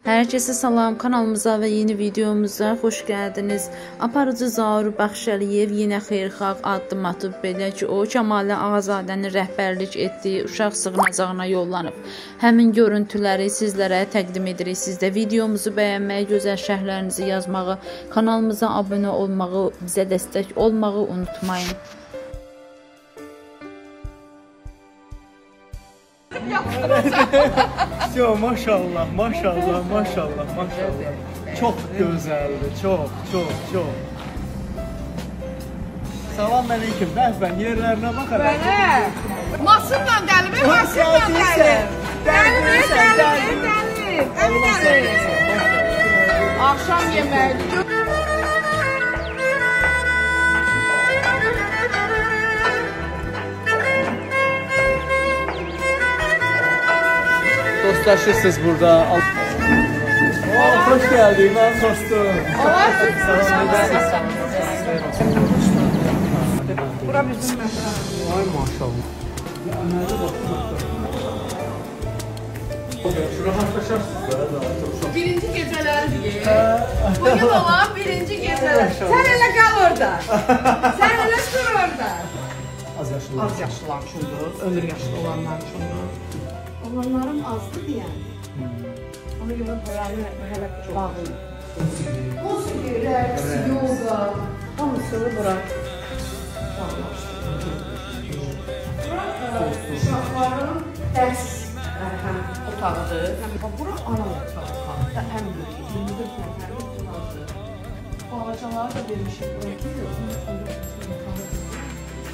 Herkese salam, kanalımıza ve yeni videomuza hoş geldiniz. Aparıcı Zaur Baxşəliyev yenə xeyirxah addım atıb, belə ki, o Kəmalə Ağazadəni rəhbərlik etdiyi uşaq sığınacağına yollanıb. Həmin görüntüləri sizlərə təqdim edirik. Siz də videomuzu bəyənməyi, gözəl şərhlərinizi yazmağı, kanalımıza abunə olmağı, bizə dəstək olmağı unutmayın. Yo, maşallah, maşallah, maşallah, maşallah. Çok güzeldi, çok. Salam aleyküm, ben yerlerine bakarım. Böyle. Masınla deli, masınla deli. Deli. Akşam yemeği. Dostlaşırsınız burada. Hoş geldin lan dostum. Bura bizim məkan. Ay maşallah. Birinci gecelerdir. Bugün olan birinci geceler. Sen hele kal orada. Sen hele dur orada. Az yaşlı. Az yaşlılar şundur, ömür yaşlı olanlar şundur. Olanlarım azdır yani. Ona göre paranı hele bağlı. Musiki, reks, yoga, hamısını bırak. Bura uşaqların dərs otağıdır. Bura ana otağı. Həm büyük, 24 nəfərlik otaqdır. Balacaları da vermişik buraya.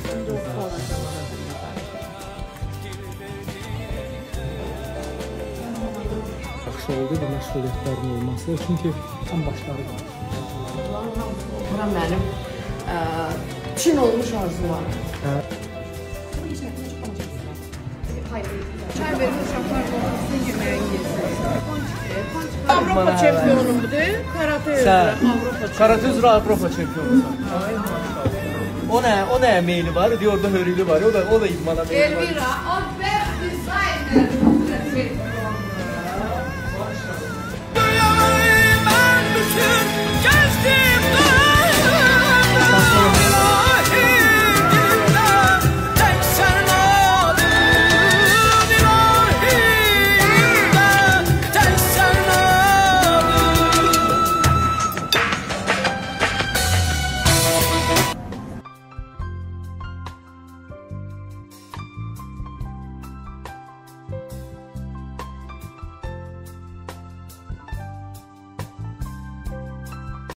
Şimdi o balacalara da Yaxşı oldu bu məşğuliyyətlərin olması. Çünki ən başları qalır. Bura mənim Çin olmuş arzularım. Çay verin uşaqlar olsun, yeməyin yesin. Avropa çempionumudur, karate üzrə Avropa. Karate üzrə Avropa çempionusan. O nə meyli var? Orada hörüylü var. O da idmana meyli var. Elvira, o best designer.